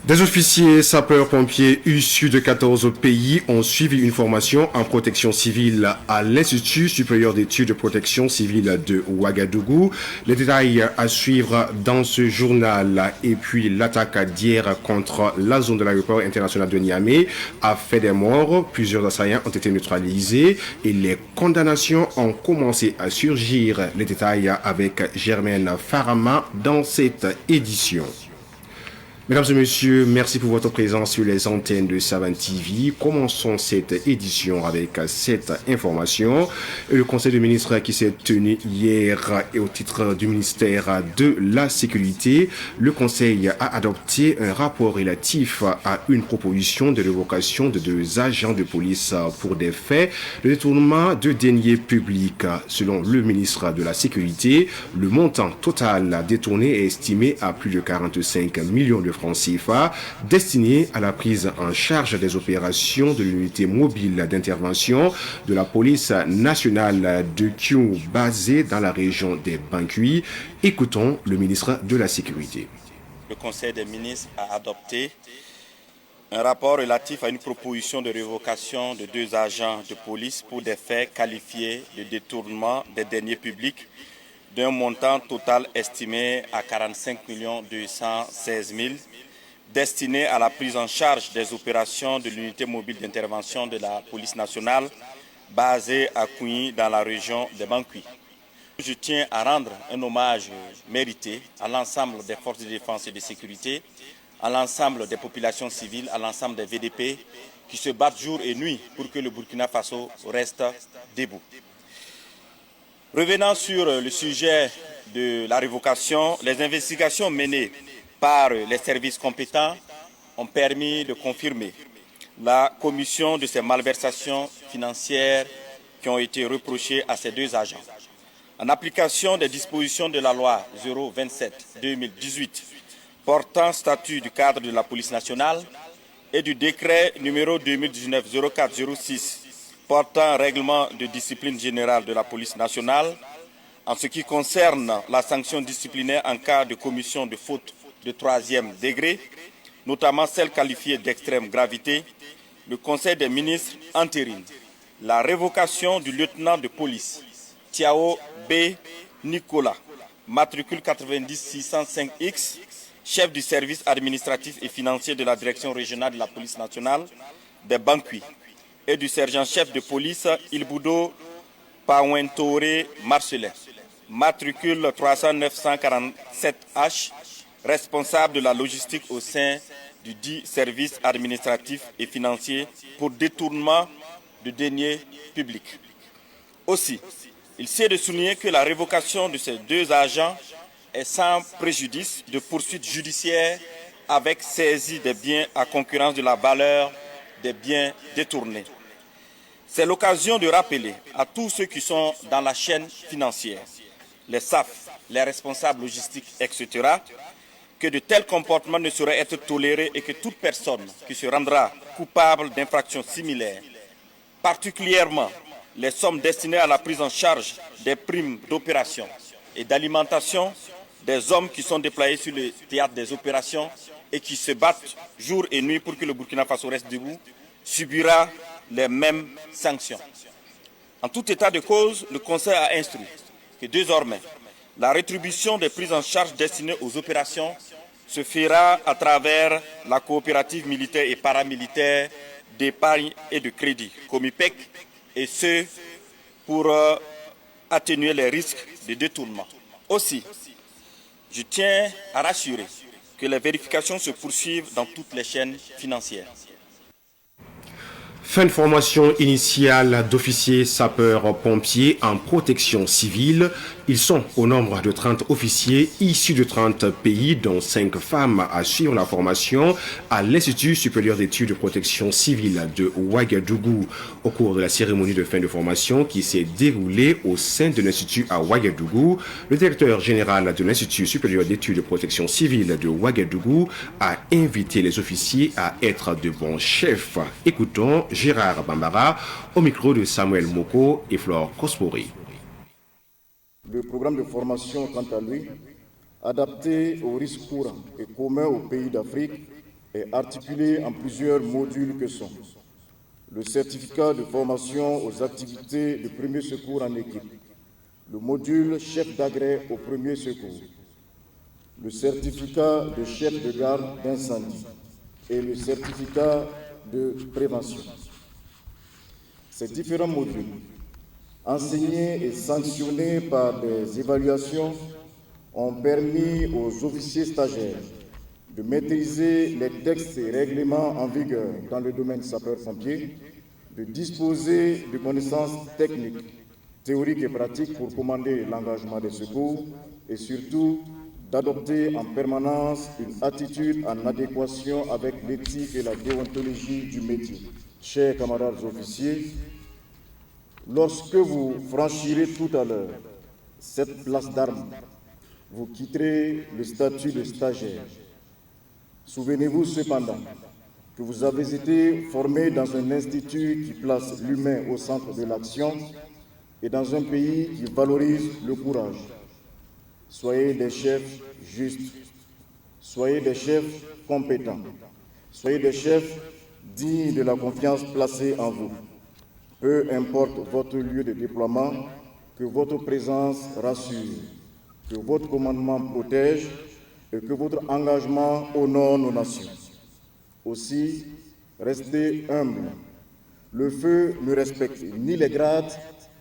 Des officiers sapeurs-pompiers issus de 14 pays ont suivi une formation en protection civile à l'Institut supérieur d'études de protection civile de Ouagadougou. Les détails à suivre dans ce journal. Et puis l'attaque d'hier contre la zone de l'aéroport international de Niamey a fait des morts. Plusieurs assaillants ont été neutralisés et les condamnations ont commencé à surgir. Les détails avec Germaine Farama dans cette édition. Mesdames et messieurs, merci pour votre présence sur les antennes de Savane TV. Commençons cette édition avec cette information. Le Conseil des ministres qui s'est tenu hier et au titre du ministère de la Sécurité, le Conseil a adopté un rapport relatif à une proposition de révocation de 2 agents de police pour des faits de détournement de deniers publics. Selon le ministre de la Sécurité, le montant total détourné est estimé à plus de 45 millions de francs CFA destinés à la prise en charge des opérations de l'unité mobile d'intervention de la police nationale de Kiou basée dans la région des Bankuyi. Écoutons le ministre de la Sécurité. Le Conseil des ministres a adopté un rapport relatif à une proposition de révocation de 2 agents de police pour des faits qualifiés de détournement des deniers publics d'un montant total estimé à 45 216 000 destiné à la prise en charge des opérations de l'unité mobile d'intervention de la police nationale basée à Kouyi dans la région des Bankuyi. Je tiens à rendre un hommage mérité à l'ensemble des forces de défense et de sécurité, à l'ensemble des populations civiles, à l'ensemble des VDP qui se battent jour et nuit pour que le Burkina Faso reste debout. Revenant sur le sujet de la révocation, les investigations menées par les services compétents ont permis de confirmer la commission de ces malversations financières qui ont été reprochées à ces 2 agents. En application des dispositions de la loi 027-2018 portant statut du cadre de la police nationale et du décret numéro 2019-04-06 portant règlement de discipline générale de la police nationale, en ce qui concerne la sanction disciplinaire en cas de commission de faute de 3e degré, notamment celle qualifiée d'extrême gravité, le Conseil des ministres entérine la révocation du lieutenant de police Tiao B. Nicolas, matricule 90-605X, chef du service administratif et financier de la direction régionale de la police nationale des Bankuyi, et du sergent-chef de police Ilboudo Pawentore Marcelin, matricule 309-147H, responsable de la logistique au sein du dit service administratif et financier pour détournement de deniers publics. Aussi, il s'est de souligner que la révocation de ces 2 agents est sans préjudice de poursuites judiciaires avec saisie des biens à concurrence de la valeur des biens détournés. C'est l'occasion de rappeler à tous ceux qui sont dans la chaîne financière, les SAF, les responsables logistiques, etc., que de tels comportements ne sauraient être tolérés et que toute personne qui se rendra coupable d'infractions similaires, particulièrement les sommes destinées à la prise en charge des primes d'opération et d'alimentation des hommes qui sont déployés sur le théâtre des opérations et qui se battent jour et nuit pour que le Burkina Faso reste debout, subira les mêmes sanctions. En tout état de cause, le Conseil a instruit que désormais, la rétribution des prises en charge destinées aux opérations se fera à travers la coopérative militaire et paramilitaire d'épargne et de crédit, Comipec, et ce pour atténuer les risques de détournement. Aussi, je tiens à rassurer que les vérifications se poursuivent dans toutes les chaînes financières. Fin de formation initiale d'officiers sapeurs-pompiers en protection civile. Ils sont au nombre de 30 officiers issus de 30 pays, dont 5 femmes, à suivre la formation à l'Institut supérieur d'études de protection civile de Ouagadougou. Au cours de la cérémonie de fin de formation qui s'est déroulée au sein de l'Institut à Ouagadougou, le directeur général de l'Institut supérieur d'études de protection civile de Ouagadougou a invité les officiers à être de bons chefs. Écoutons Gérard Bambara au micro de Samuel Moko et Flore Kospori. Le programme de formation, quant à lui, adapté aux risques courants et communs aux pays d'Afrique, est articulé en plusieurs modules que sont le certificat de formation aux activités de premier secours en équipe, le module chef d'agrès au premier secours, le certificat de chef de garde d'incendie et le certificat de prévention. Ces différents modules, enseignés et sanctionnés par des évaluations, ont permis aux officiers stagiaires de maîtriser les textes et règlements en vigueur dans le domaine sapeur-pompier, de disposer de connaissances techniques, théoriques et pratiques pour commander l'engagement des secours et surtout d'adopter en permanence une attitude en adéquation avec l'éthique et la déontologie du métier. Chers camarades officiers, lorsque vous franchirez tout à l'heure cette place d'armes, vous quitterez le statut de stagiaire. Souvenez-vous cependant que vous avez été formé dans un institut qui place l'humain au centre de l'action et dans un pays qui valorise le courage. Soyez des chefs justes, soyez des chefs compétents, soyez des chefs dignes de la confiance placée en vous. Peu importe votre lieu de déploiement, que votre présence rassure, que votre commandement protège et que votre engagement honore nos nations. Aussi, restez humbles. Le feu ne respecte ni les grades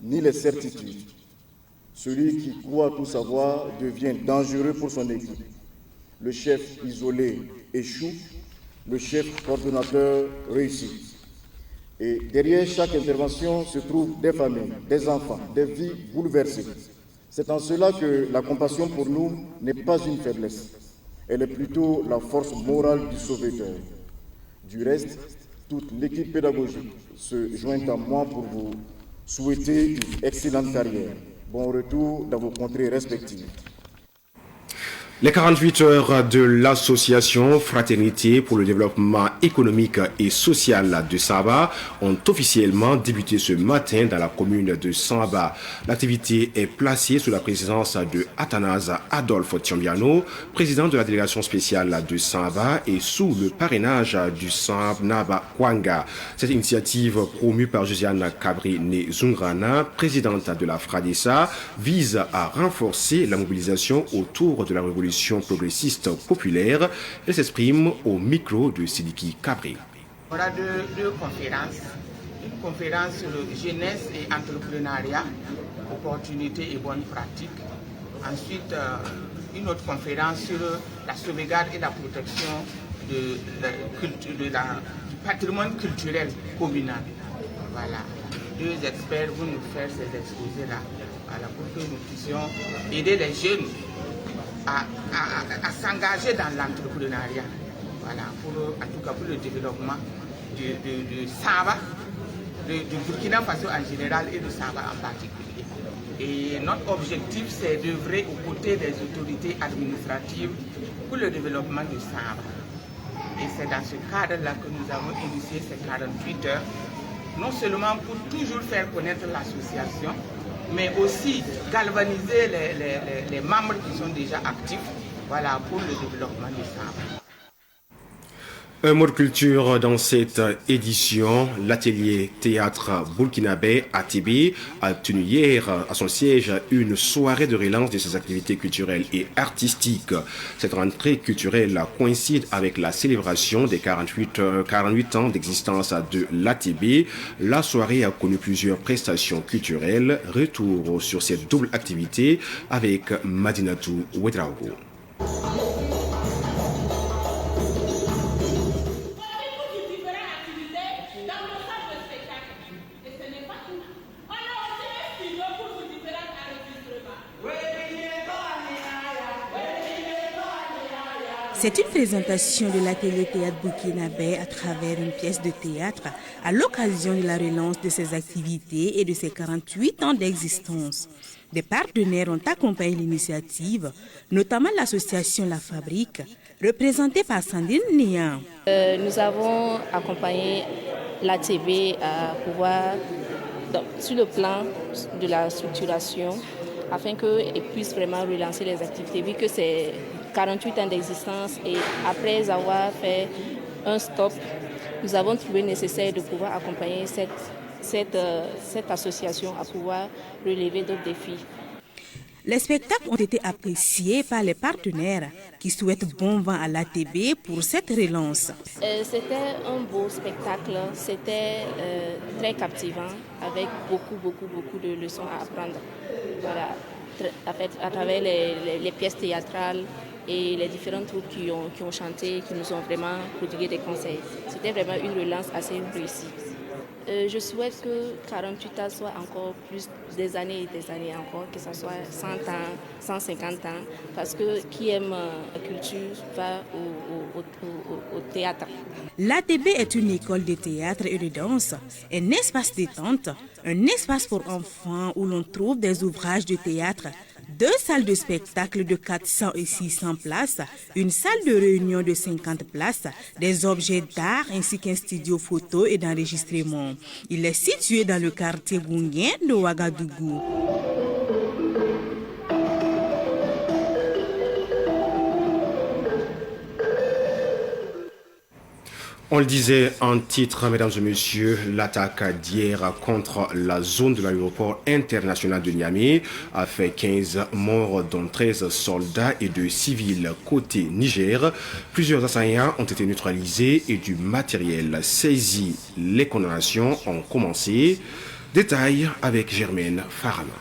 ni les certitudes. Celui qui croit tout savoir devient dangereux pour son équipe. Le chef isolé échoue, le chef coordonnateur réussit. Et derrière chaque intervention se trouvent des familles, des enfants, des vies bouleversées. C'est en cela que la compassion pour nous n'est pas une faiblesse. Elle est plutôt la force morale du sauveteur. Du reste, toute l'équipe pédagogique se joint à moi pour vous souhaiter une excellente carrière. Bon retour dans vos contrées respectives. Les 48 heures de l'association Fraternité pour le développement économique et social de Saba ont officiellement débuté ce matin dans la commune de Saba. L'activité est placée sous la présidence de Athanase Adolphe Tiombiano, président de la délégation spéciale de Saba, et sous le parrainage du Naba Kwanga. Cette initiative promue par Josiane Kabri-Nezungrana, présidente de la FRADESA, vise à renforcer la mobilisation autour de la révolution progressiste populaire. Elle s'exprime au micro de Sidiki Kabri. On aura deux conférences. Une conférence sur jeunesse et entrepreneuriat, opportunités et bonnes pratiques. Ensuite, une autre conférence sur la sauvegarde et la protection du patrimoine culturel communal. Voilà. Deux experts vont nous faire ces exposés-là, voilà, pour que nous puissions aider les jeunes à s'engager dans l'entrepreneuriat, voilà, en tout cas pour le développement de Saba, du Burkina Faso en général et de Saba en particulier. Et notre objectif, c'est d'œuvrer aux côtés des autorités administratives pour le développement de Saba. Et c'est dans ce cadre-là que nous avons initié ces 48 heures, non seulement pour toujours faire connaître l'association, mais aussi galvaniser les membres qui sont déjà actifs, voilà, pour le développement du Saba. Un mot de culture dans cette édition. L'atelier théâtre burkinabé ATB a tenu hier à son siège une soirée de relance de ses activités culturelles et artistiques. Cette rentrée culturelle coïncide avec la célébration des 48 ans d'existence de l'ATB. La soirée a connu plusieurs prestations culturelles. Retour sur cette double activité avec Madinatou Ouedraogo. C'est une présentation de l'atelier théâtre burkinabé à travers une pièce de théâtre à l'occasion de la relance de ses activités et de ses 48 ans d'existence. Des partenaires ont accompagné l'initiative, notamment l'association La Fabrique, représentée par Sandine Nian. Nous avons accompagné l'ATB à pouvoir, sur le plan de la structuration, afin qu'elle puisse vraiment relancer les activités, vu que c'est 48 ans d'existence et après avoir fait un stop, nous avons trouvé nécessaire de pouvoir accompagner cette association à pouvoir relever d'autres défis. Les spectacles ont été appréciés par les partenaires qui souhaitent bon vent à l'ATB pour cette relance. C'était un beau spectacle, c'était très captivant avec beaucoup de leçons à apprendre. Voilà, à travers les pièces théâtrales et les différentes troupes qui ont chanté, qui nous ont vraiment prodigué des conseils. C'était vraiment une relance assez réussie. Je souhaite que 48 ans soit encore plus des années encore, que ce soit 100 ans, 150 ans, parce que qui aime la culture va au théâtre. L'ATB est une école de théâtre et de danse, un espace détente, un espace pour enfants où l'on trouve des ouvrages de théâtre, 2 salles de spectacle de 400 et 600 places, une salle de réunion de 50 places, des objets d'art ainsi qu'un studio photo et d'enregistrement. Il est situé dans le quartier Goungien de Ouagadougou. On le disait en titre, mesdames et messieurs, l'attaque d'hier contre la zone de l'aéroport international de Niamey a fait 15 morts, dont 13 soldats et 2 civils côté Niger. Plusieurs assaillants ont été neutralisés et du matériel saisi. Les condamnations ont commencé. Détail avec Germaine Farana.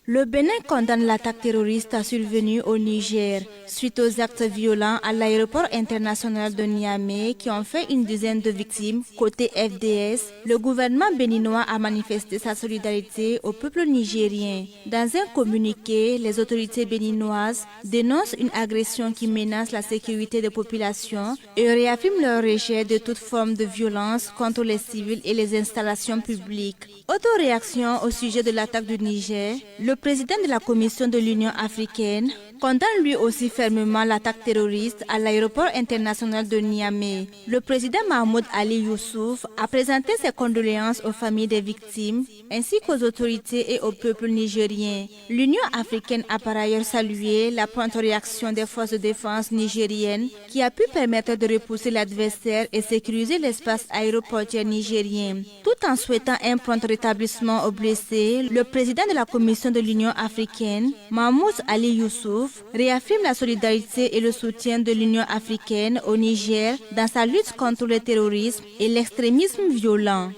Le Bénin condamne l'attaque terroriste survenue au Niger suite aux actes violents à l'aéroport international de Niamey qui ont fait une dizaine de victimes. Côté FDS, le gouvernement béninois a manifesté sa solidarité au peuple nigérien. Dans un communiqué, les autorités béninoises dénoncent une agression qui menace la sécurité des populations et réaffirment leur rejet de toute forme de violence contre les civils et les installations publiques. Auto-réaction au sujet de l'attaque du Niger, le président de la Commission de l'Union africaine condamne lui aussi fermement l'attaque terroriste à l'aéroport international de Niamey. Le président Mahmoud Ali Youssouf a présenté ses condoléances aux familles des victimes ainsi qu'aux autorités et au peuple nigérien. L'Union africaine a par ailleurs salué la prompte réaction des forces de défense nigériennes qui a pu permettre de repousser l'adversaire et sécuriser l'espace aéroportuaire nigérien. Tout en souhaitant un prompt rétablissement aux blessés, le président de la Commission de l'Union africaine, Mahmoud Ali Youssouf, réaffirme la solidarité et le soutien de l'Union africaine au Niger dans sa lutte contre le terrorisme et l'extrémisme violent.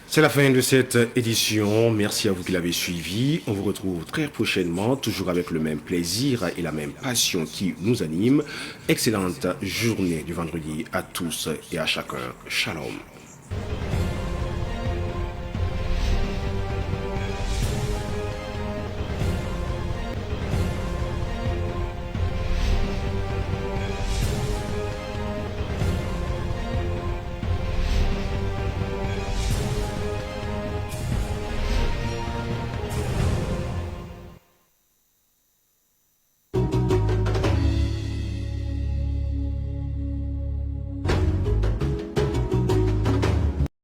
C'est la fin de cette édition. Merci à vous qui l'avez suivi. On vous retrouve très prochainement, toujours avec le même plaisir et la même passion qui nous anime. Excellente journée du vendredi à tous et à chacun. Shalom.